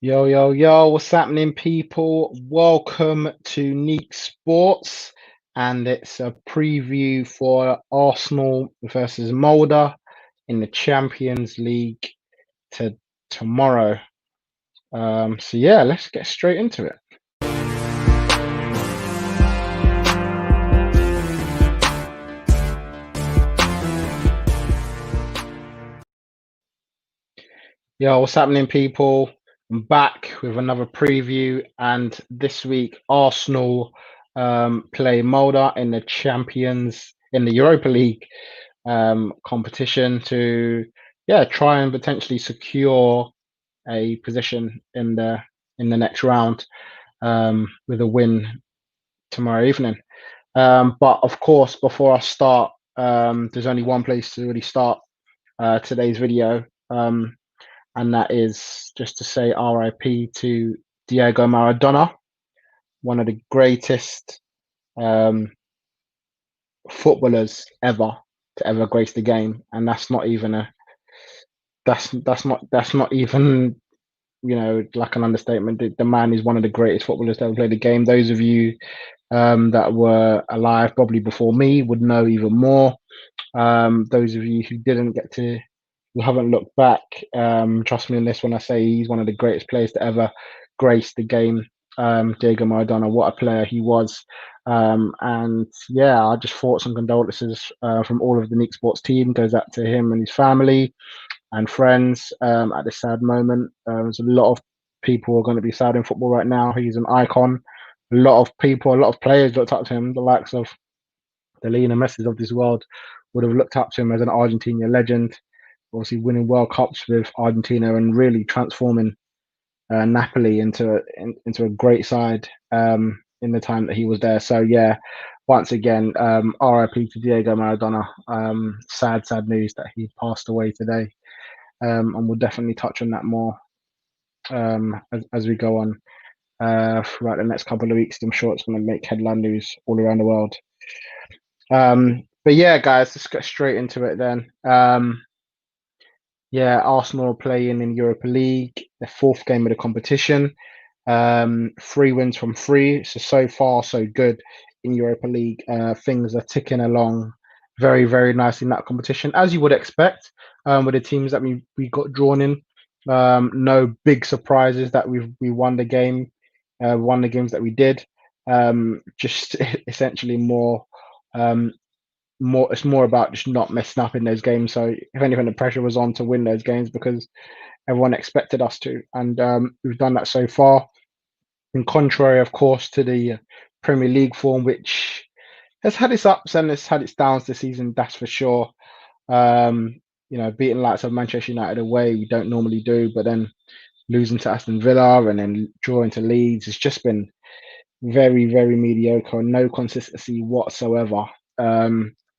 Yo, yo, yo, what's happening, people? Welcome to Neeks Sports, and it's a preview for Arsenal versus Molde in the Champions League to tomorrow. So yeah, let's get straight into it. Yo, what's happening, people? I'm back with another preview, and this week Arsenal play Molde in the Europa League competition to try and potentially secure a position in the next round with a win tomorrow evening. But of course, before I start, there's only one place to really start today's video, and that is just to say RIP to Diego Maradona, one of the greatest footballers ever to ever grace the game, and that's not even like an understatement. The man is one of the greatest footballers to ever play the game. Those of you that were alive probably before me would know even more. Those of you who haven't looked back, trust me on this when I say he's one of the greatest players to ever grace the game. Diego Maradona, what a player he was. And yeah, I just thoughts and condolences from all of the Neeks Sports team goes out to him and his family and friends at this sad moment. There's a lot of people who are going to be sad in football right now. He's an icon. A lot of people, a lot of players looked up to him. The likes of the Lionel Messi of this world would have looked up to him as an Argentina legend. Obviously, winning World Cups with Argentina and really transforming Napoli into a great side in the time that he was there. So yeah, once again, RIP to Diego Maradona. Sad news that he passed away today. And we'll definitely touch on that more as we go on throughout the next couple of weeks. I'm sure it's going to make headline news all around the world. But yeah, guys, let's get straight into it then. Arsenal playing in Europa League, the fourth game of the competition. 3 wins from 3, so far so good in Europa League. Things are ticking along very, very nicely in that competition, as you would expect with the teams that we got drawn in. No big surprises that we won the game, won the games that we did. Just essentially it's more about just not messing up in those games. So if anything, the pressure was on to win those games because everyone expected us to, and we've done that so far. In contrary, of course, to the Premier League form, which has had its ups and it's had its downs this season, that's for sure. Beating likes of Manchester United away, we don't normally do, but then losing to Aston Villa and then drawing to Leeds, it's just been very, very mediocre, no consistency whatsoever.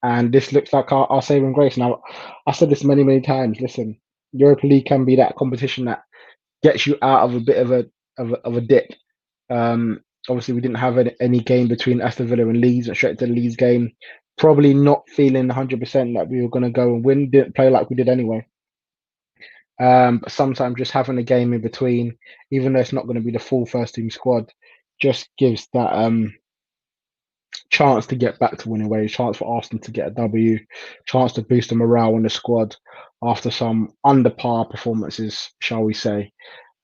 And this looks like our saving grace. Now, I said this many, many times. Listen, Europa League can be that competition that gets you out of a bit of a dip. Obviously, we didn't have any game between Aston Villa and Leeds, and straight to the Leeds game. Probably not feeling 100% that we were going to go and win. Didn't play like we did anyway. But sometimes just having a game in between, even though it's not going to be the full first team squad, just gives that chance to get back to winning ways, chance for Arsenal to get a W, chance to boost the morale in the squad after some under par performances, shall we say.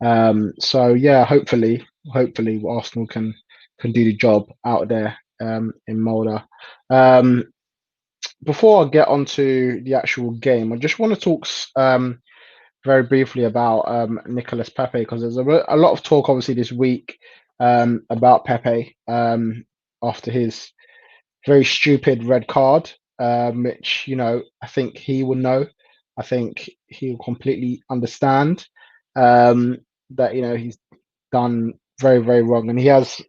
So yeah, hopefully Arsenal can do the job out there in Molde. Before I get onto the actual game, I just want to talk very briefly about Nicolas Pepe, because there's a lot of talk obviously this week about Pepe after his very stupid red card, which I think he will know. I think he'll completely understand that he's done very, very wrong, and he has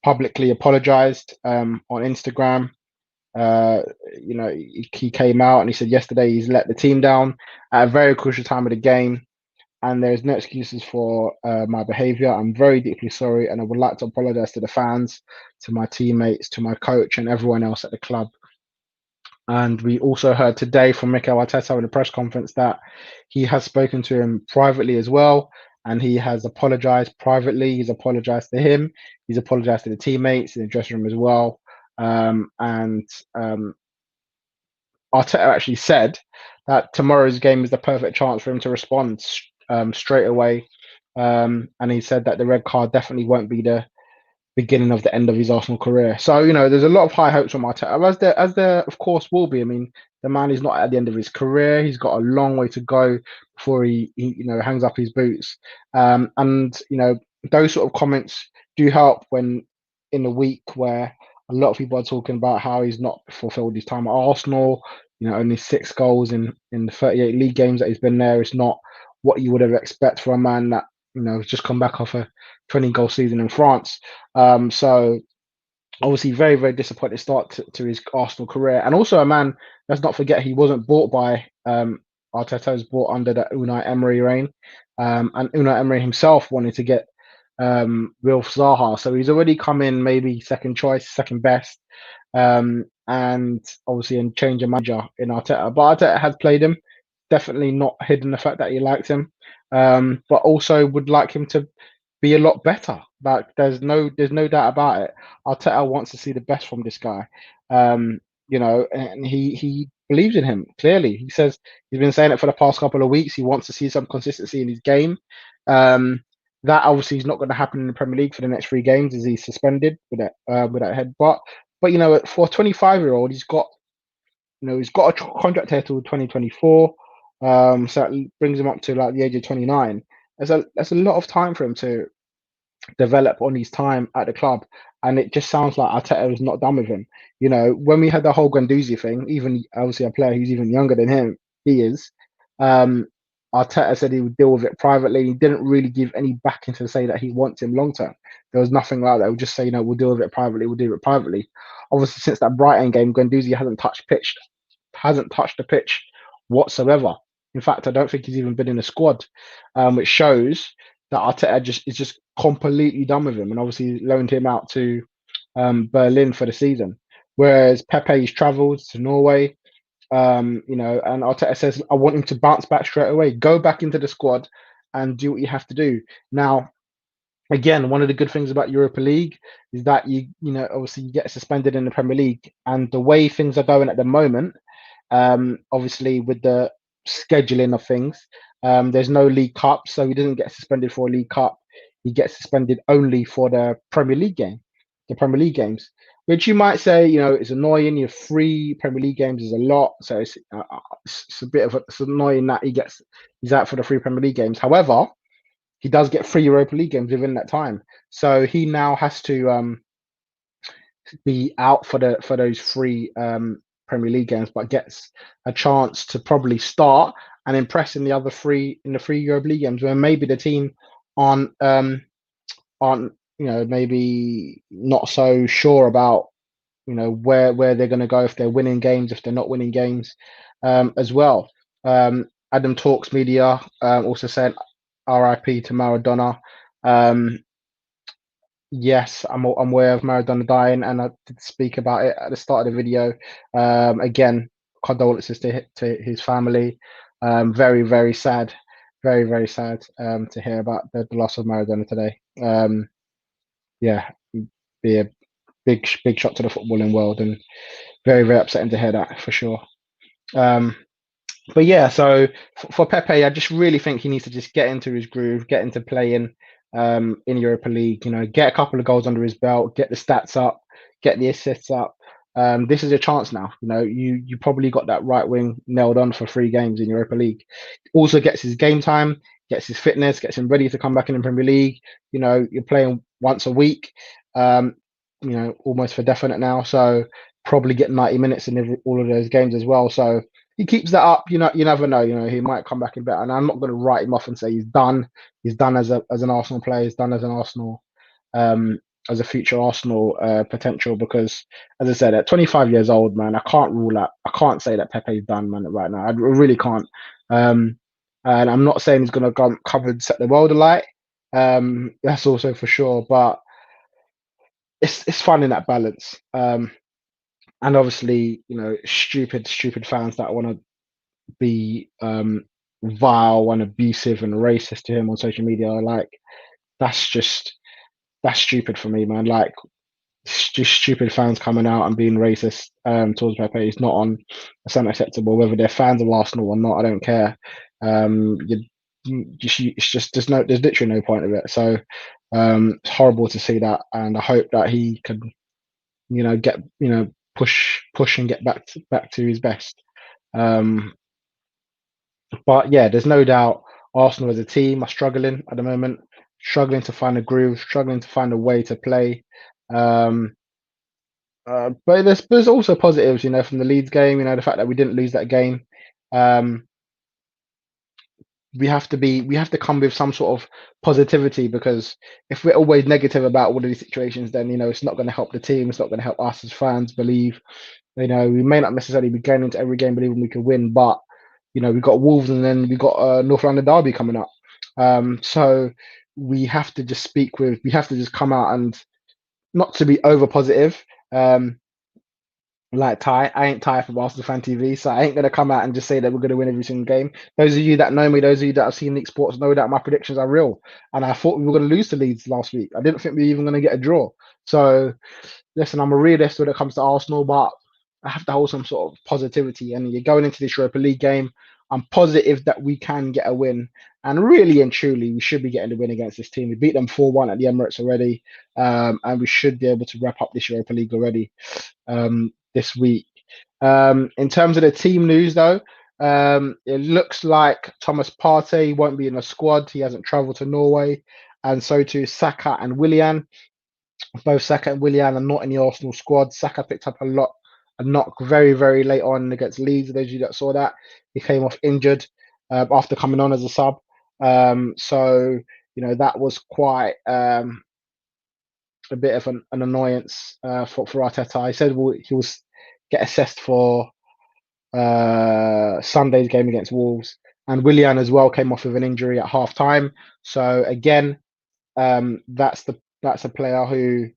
publicly apologized on Instagram. He came out and he said yesterday he's let the team down at a very crucial time of the game, and there's no excuses for my behavior. I'm very deeply sorry, and I would like to apologize to the fans, to my teammates, to my coach, and everyone else at the club. And we also heard today from Mikel Arteta in a press conference that he has spoken to him privately as well, and he has apologized privately. He's apologized to him. He's apologized to the teammates in the dressing room as well. And Arteta actually said that tomorrow's game is the perfect chance for him to respond straight away. And he said that the red card definitely won't be the beginning of the end of his Arsenal career. So there's a lot of high hopes from Arteta, as there of course will be. I mean, the man is not at the end of his career. He's got a long way to go before he hangs up his boots. And those sort of comments do help when in a week where a lot of people are talking about how he's not fulfilled his time at Arsenal. Only 6 goals in the 38 league games that he's been there. It's not what you would have expected for a man that has just come back off a 20-goal season in France. So obviously very, very disappointed start to his Arsenal career. And also a man, let's not forget, he wasn't bought by Arteta, was bought under the Unai Emery reign. And Unai Emery himself wanted to get Wilf Zaha. So he's already come in maybe second choice, second best. And obviously a change of manager in Arteta. But Arteta has played him, definitely not hidden the fact that he likes him. But also would like him to be a lot better. Like there's no doubt about it. Arteta wants to see the best from this guy. And he believes in him clearly. He says he's been saying it for the past couple of weeks. He wants to see some consistency in his game. That obviously is not going to happen in the Premier League for the next 3 games as he's suspended with that headbutt. But for a 25-year-old, he's got a contract here till 2024. So that brings him up to like the age of 29. That's a lot of time for him to develop on his time at the club, and it just sounds like Arteta is not done with him. When we had the whole Guendouzi thing, even obviously a player who's even younger than him, he is. Arteta said he would deal with it privately. He didn't really give any backing to say that he wants him long term. There was nothing like that. He would just say, we'll deal with it privately. We'll do it privately. Obviously, since that Brighton game, Guendouzi hasn't touched the pitch whatsoever. In fact, I don't think he's even been in the squad, which shows that Arteta is just completely done with him, and obviously loaned him out to Berlin for the season. Whereas Pepe's travelled to Norway, and Arteta says, I want him to bounce back straight away, go back into the squad and do what you have to do. Now, again, one of the good things about Europa League is that obviously you get suspended in the Premier League, and the way things are going at the moment, obviously with the scheduling of things, there's no League Cup, so he doesn't get suspended for a League Cup. He gets suspended only for the Premier League games, which you might say, it's annoying. You have 3 Premier League games is a lot, so it's it's annoying that he's out for the 3 Premier League games. However, he does get 3 Europa League games within that time, so he now has to be out for those 3 Premier League games, but gets a chance to probably start and impress in the other 3 Europa League games, where maybe the team aren't maybe not so sure about where they're going to go, if they're winning games, if they're not winning games, as well. Adam Talks Media also said RIP to Maradona. Yes, I'm aware of Maradona dying, and I did speak about it at the start of the video. Again, condolences to his family. Very, very sad. Very, very sad to hear about the loss of Maradona today. Yeah, be a big shock to the footballing world, and very, very upsetting to hear that for sure. But yeah, so for Pepe, I just really think he needs to just get into his groove, get into playing in Europa League. Get a couple of goals under his belt, get the stats up, get the assists up. This is a chance now. You probably got that right wing nailed on for 3 games in Europa League. Also gets his game time, gets his fitness, gets him ready to come back in the Premier League. You're playing once a week. Almost for definite now. So probably get 90 minutes in all of those games as well. So he keeps that up, you never know. He might come back in better. And I'm not going to write him off and say he's done. He's done as an Arsenal player. He's done as an Arsenal, as a future Arsenal potential. Because, as I said, at 25 years old, man, I can't say that Pepe's done, man, right now. I really can't. And I'm not saying he's going to come and set the world alight. That's also for sure. But it's finding that balance. And obviously, stupid fans that want to be vile and abusive and racist to him on social media. Like that's that's stupid for me, man. Like just stupid fans coming out and being racist towards Pepe is not on. It's unacceptable. Whether they're fans of Arsenal or not, I don't care. It's just there's literally no point of it. So it's horrible to see that, and I hope that he can get push and get back to his best. Um, but yeah, there's no doubt Arsenal as a team are struggling at the moment, struggling to find a groove, struggling to find a way to play. Um, but there's also positives, from the Leeds game. The fact that we didn't lose that game. Um, we have to come with some sort of positivity, because if we're always negative about all of these situations, then it's not going to help the team. It's not going to help us as fans believe. We may not necessarily be going into every game believing we could win, but we've got Wolves and then we've got North London Derby coming up. So we have to just we have to just come out and not to be over positive. Like Ty, I ain't Ty from Arsenal Fan TV, so I ain't gonna come out and just say that we're gonna win every single game. Those of you that know me, those of you that have seen Neeks Sports know that my predictions are real. And I thought we were gonna lose to Leeds last week. I didn't think we were even gonna get a draw. So listen, I'm a realist when it comes to Arsenal, but I have to hold some sort of positivity. And you're going into this Europa League game, I'm positive that we can get a win. And really and truly, we should be getting the win against this team. We beat them 4-1 at the Emirates already, and we should be able to wrap up this Europa League already this week. In terms of the team news, though, it looks like Thomas Partey won't be in the squad. He hasn't travelled to Norway, and so too Saka and Willian. Both Saka and Willian are not in the Arsenal squad. Saka picked up a knock very, very late on against Leeds. Those of you that saw that, he came off injured after coming on as a sub. So that was quite a bit of an annoyance for Arteta. He said he will get assessed for Sunday's game against Wolves, and Willian as well came off with an injury at half time. So again, that's a player who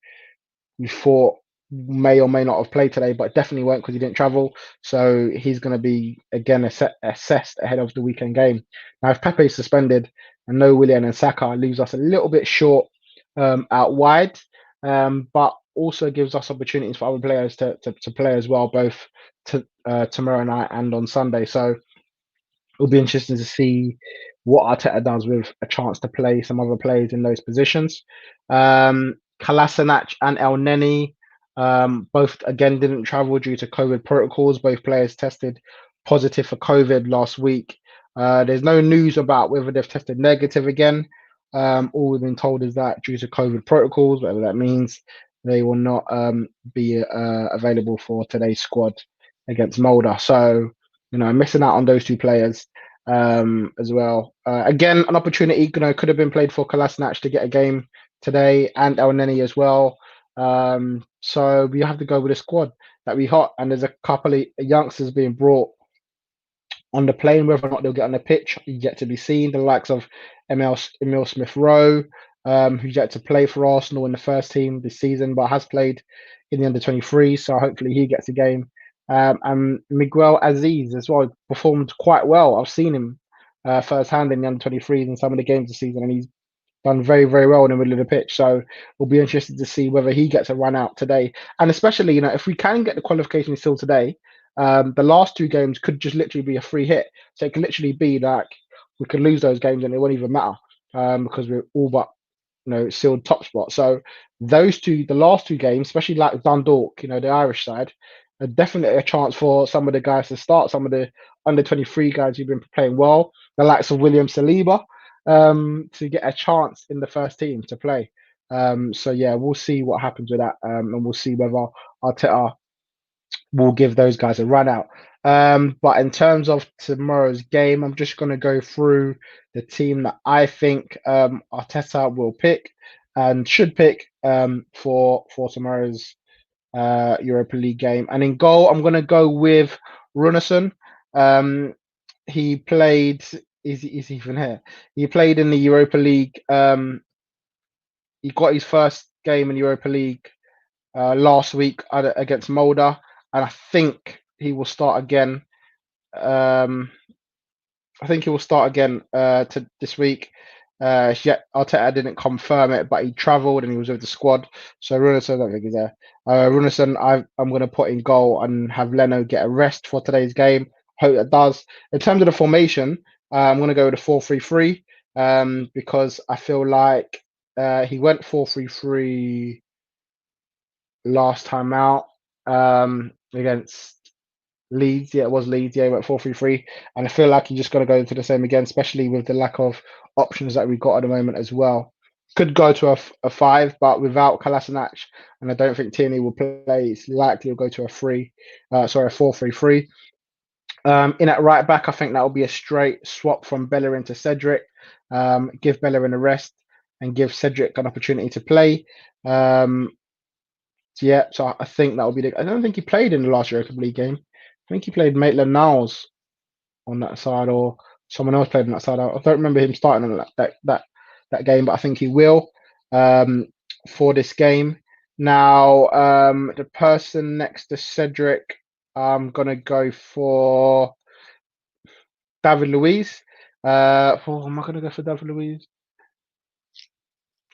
we thought may or may not have played today, but definitely won't because he didn't travel. So he's going to be again assessed ahead of the weekend game. Now, if Pepe is suspended and no Willian and Saka, leaves us a little bit short out wide, but also gives us opportunities for other players to play as well, both tomorrow night and on Sunday. So it'll be interesting to see what Arteta does with a chance to play some other players in those positions. Kolasinac and El Neni both again didn't travel due to COVID protocols. Both players tested positive for COVID last week. There's no news about whether they've tested negative again. All we've been told is that due to COVID protocols, whatever that means, they will not be available for today's squad against Molde. So, missing out on those two players as well. Again, an opportunity, could have been played for Kolasinac to get a game today, and El Neni as well. So we have to go with a squad that we hot, and there's a couple of youngsters being brought on the plane. Whether or not they'll get on the pitch, yet to be seen. The likes of Emil Smith Rowe, who's yet to play for Arsenal in the first team this season, but has played in the under-23, so hopefully he gets a game. And Miguel Aziz as well performed quite well. I've seen him firsthand in the under-23s in some of the games this season, and he's done very, very well in the middle of the pitch. So we'll be interested to see whether he gets a run out today. And especially, if we can get the qualification still today, the last two games could just literally be a free hit. So it can literally be like we could lose those games and it won't even matter because we're all but sealed top spot. So the last two games, especially like Dundalk, the Irish side, are definitely a chance for some of the guys to start. Some of the under-23 guys who've been playing well, the likes of William Saliba, to get a chance in the first team to play. So yeah, we'll see what happens with that, and we'll see whether Arteta will give those guys a run out. But in terms of tomorrow's game, I'm just going to go through the team that I think Arteta will pick and should pick for tomorrow's Europa League game. And in goal, I'm going to go with Runarsson. He played. Is even here? He played in the Europa League. He got his first game in Europa League last week against Molde, and I think he will start again I think he will start again to this week. Yet Arteta didn't confirm it, but he travelled and he was with the squad. So Runarsson, I don't think he's there. Runarsson, I'm going to put in goal and have Leno get a rest for today's game. Hope that does. In terms of the formation, I'm going to go with a 4-3-3 because I feel like he went 4-3-3 last time out against Leeds. Yeah, it was Leeds. Yeah, he went 4-3-3, and I feel like he's just going to go into the same again, especially with the lack of options that we've got at the moment as well. Could go to a five, but without Kolasinac, and I don't think Tierney will play. It's likely he'll go to a 4-3-3. In at right back, I think that will be a straight swap from Bellerin to Cedric. Give Bellerin a rest and give Cedric an opportunity to play. Um, yeah, so I think that will be the. I don't think he played in the last Europa League game. I think he played Maitland-Niles on that side, or someone else played on that side. I don't remember him starting on that game, but I think he will um, for this game. Now, the person next to Cedric, I'm gonna go for David Luiz. Am I gonna go for David Luiz?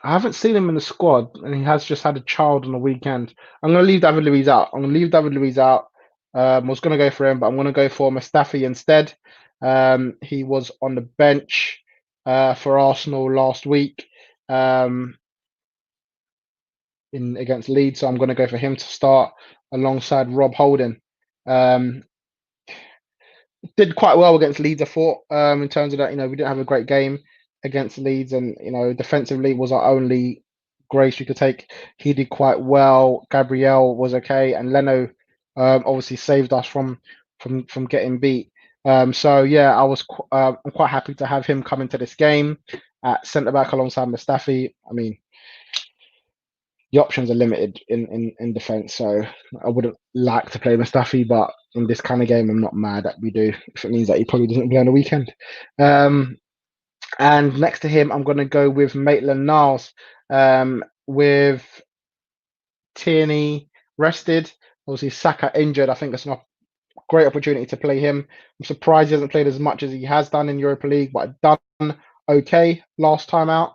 I haven't seen him in the squad, and he has just had a child on the weekend. I'm going to leave David Luiz out. I'm going to leave David Luiz out. I was going to go for him, but I'm going to go for Mustafi instead. He was on the bench for Arsenal last week um, in against Leeds, so I'm going to go for him to start alongside Rob Holding. Um, did quite well against Leeds, I thought, in terms of that. We didn't have a great game against Leeds, and defensively was our only grace we could take. He did quite well. Gabriel was okay, and Leno obviously saved us from getting beat. So yeah, I'm quite happy to have him come into this game at centre back alongside Mustafi. I mean, the options are limited in defence, so I wouldn't like to play Mustafi, but in this kind of game, I'm not mad that we do, if it means that he probably doesn't play on the weekend. And next to him, I'm going to go with Maitland-Niles with Tierney rested. Obviously, Saka injured. I think that's not great opportunity to play him. I'm surprised he hasn't played as much as he has done in Europa League, but done okay last time out.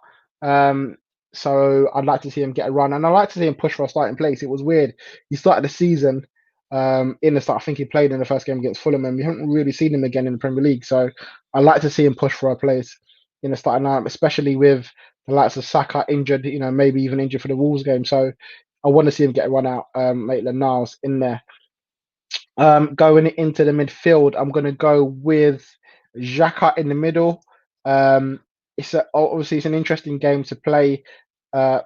So I'd like to see him get a run, and I'd like to see him push for a starting place. It was weird. He started the season in the start. I think he played in the first game against Fulham, and we haven't really seen him again in the Premier League. So I'd like to see him push for a place in the starting lineup, especially with the likes of Saka injured. Maybe even injured for the Wolves game. So I want to see him get a run out. Maitland-Niles in there. Going into the midfield, I'm going to go with Xhaka in the middle. Obviously it's an interesting game to play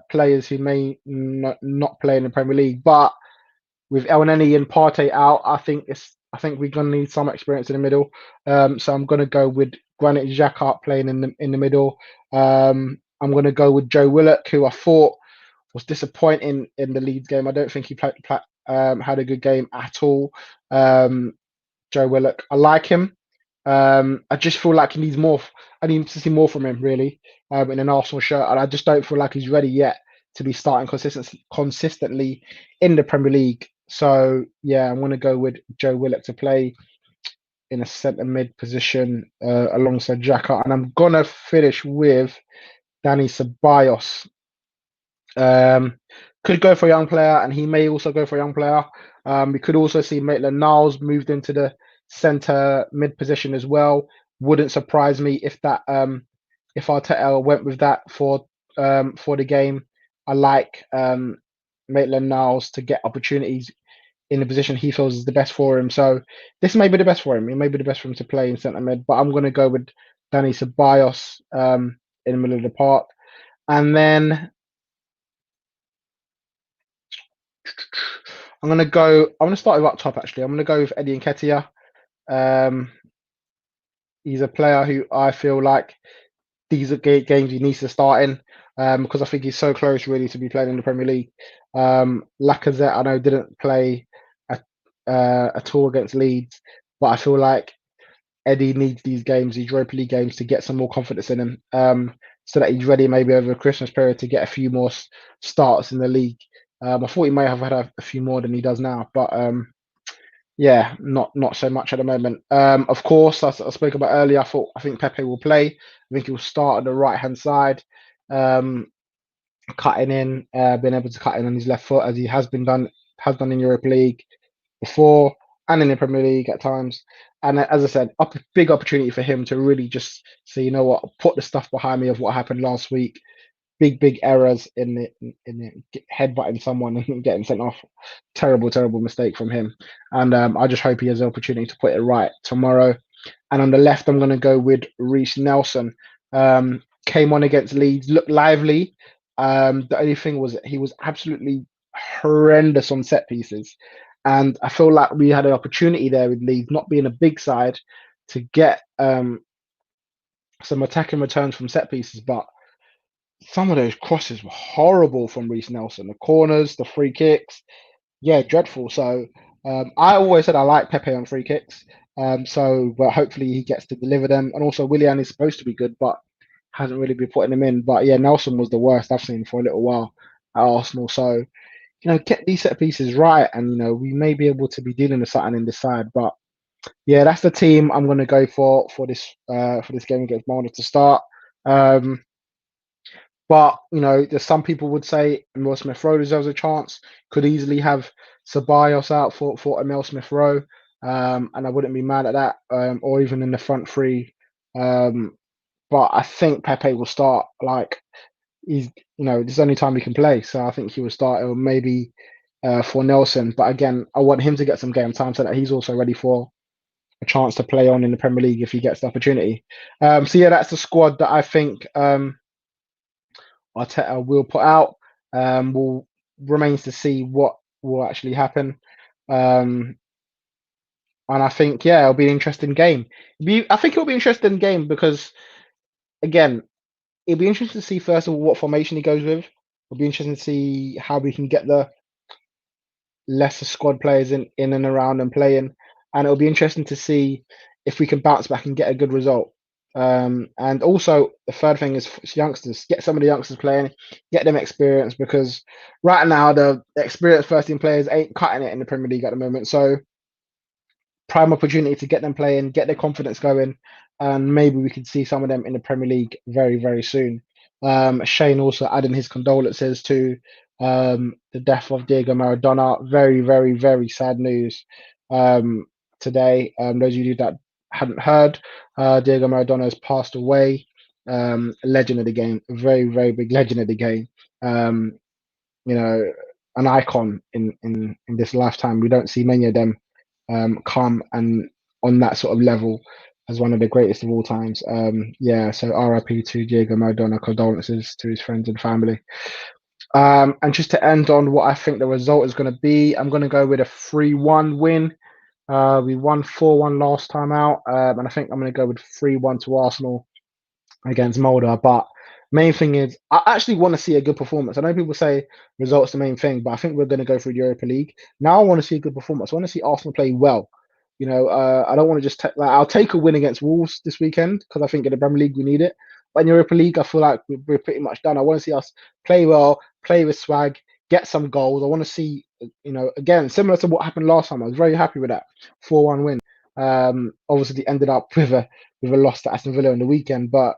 players who may not play in the Premier League, but with Elneny and Partey out, I think we're going to need some experience in the middle. So I'm going to go with Granit Xhaka playing in the middle. I'm going to go with Joe Willock, who I thought was disappointing in the Leeds game. I don't think he had a good game at all. Joe Willock, I like him. I just feel like he needs more. I need to see more from him, really, in an Arsenal shirt, and I just don't feel like he's ready yet to be starting consistently in the Premier League. So yeah, I'm going to go with Joe Willock to play in a centre mid position alongside Xhaka, and I'm gonna finish with Dani Ceballos. Could go for a young player, and he may also go for a young player. We could also see Maitland-Niles moved into the centre mid position as well. Wouldn't surprise me if if Arteta went with that for the game. I like Maitland-Niles to get opportunities in the position he feels is the best for him. So this may be the best for him. It may be the best for him to play in centre mid, but I'm going to go with Dani Ceballos in the middle of the park, and then I'm gonna start with up top. Actually, I'm gonna go with Eddie Nketiah. Um, he's a player who I feel like these are games he needs to start in because I think he's so close, really, to be playing in the Premier League. Lacazette, I know, didn't play at all against Leeds, but I feel like Eddie needs these games, these Europa League games, to get some more confidence in him, so that he's ready maybe over the Christmas period to get a few more starts in the league. I thought he may have had a few more than he does now, but yeah, not so much at the moment. Of course, as I spoke about earlier, I think Pepe will play. I think he'll start at the right hand side, um, cutting in, being able to cut in on his left foot as he has done in Europa League before and in the Premier League at times. And as I said, big opportunity for him to really just say, you know what, put the stuff behind me of what happened last week. Big errors in the headbutting someone and getting sent off. Terrible mistake from him. And I just hope he has the opportunity to put it right tomorrow. And on the left, I'm going to go with Reece Nelson. Came on against Leeds, looked lively. The only thing was he was absolutely horrendous on set pieces. And I feel like we had an opportunity there with Leeds, not being a big side, to get some attacking returns from set pieces. But some of those crosses were horrible from Reece Nelson. The corners, the free kicks, yeah, dreadful. So I always said I like Pepe on free kicks. But hopefully he gets to deliver them. And also Willian is supposed to be good, but hasn't really been putting them in. But yeah, Nelson was the worst I've seen for a little while at Arsenal. So get these set pieces right, and we may be able to be dealing with something in this side. But yeah, that's the team I'm going to go for this game against Molde to start. Um, but there's some people would say Emil Smith Rowe deserves a chance. Could easily have Ceballos out for Emil Smith Rowe, and I wouldn't be mad at that. Or even in the front three. But I think Pepe will start. Like he's, this is the only time he can play, so I think he will start. Or maybe for Nelson. But again, I want him to get some game time so that he's also ready for a chance to play on in the Premier League if he gets the opportunity. So yeah, that's the squad that I think. Arteta will put out. Will remains to see what will actually happen. And I think it'll be an interesting game. I think it'll be an interesting game because again, it'll be interesting to see first of all what formation he goes with. It'll be interesting to see how we can get the lesser squad players in and around and playing. And it'll be interesting to see if we can bounce back and get a good result. And also the third thing is youngsters. Get some of the youngsters playing, get them experience because right now the experienced first team players ain't cutting it in the Premier League at the moment. So prime opportunity to get them playing, get their confidence going, and maybe we can see some of them in the Premier League very soon. Shane also adding his condolences to the death of Diego Maradona. Very sad news today. Those of you that hadn't heard, Diego Maradona has passed away. Legend of the game, very big legend of the game. Um, an icon in this lifetime. We don't see many of them come and on that sort of level as one of the greatest of all times. So RIP to Diego Maradona, condolences to his friends and family. And just to end on what I think the result is going to be, I'm going to go with a 3-1 win. We won 4-1 last time out, and I think I'm going to go with 3-1 to Arsenal against Molde. But main thing is, I actually want to see a good performance. I know people say results the main thing, but I think we're going to go through the Europa League. Now I want to see a good performance. I want to see Arsenal play well. I don't want to just I'll take a win against Wolves this weekend because I think in the Premier League we need it. But in Europa League, I feel like we're pretty much done. I want to see us play well, play with swag, get some goals. I want to see, again, similar to what happened last time. I was very happy with that 4-1 win. Obviously, ended up with a loss to Aston Villa on the weekend, but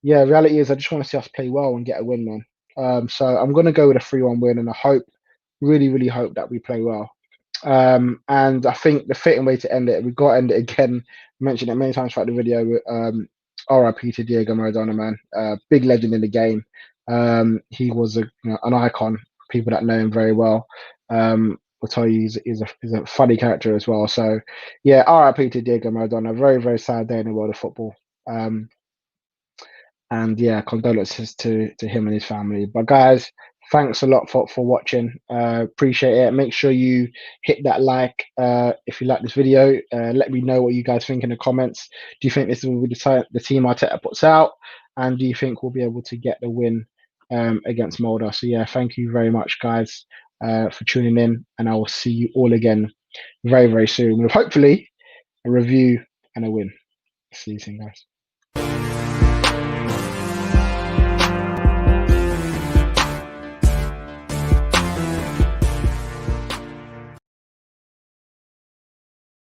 yeah, reality is I just want to see us play well and get a win, man. So I'm going to go with a 3-1 win, and I hope, really hope that we play well. And I think the fitting way to end it, we've got to end it again. I mentioned it many times throughout the video. RIP to Diego Maradona, man. Big legend in the game. He was an icon. People that know him very well will tell you he's a funny character as well. So yeah, RIP to Diego Maradona. Very sad day in the world of football. And yeah, condolences to him and his family. But guys, thanks a lot for watching. Appreciate it. Make sure you hit that like if you like this video. Let me know what you guys think in the comments. Do you think this will be the team Arteta puts out? And do you think we'll be able to get the win against Molde? So yeah, thank you very much, guys, for tuning in. And I will see you all again very soon with hopefully a review and a win. See you soon, guys.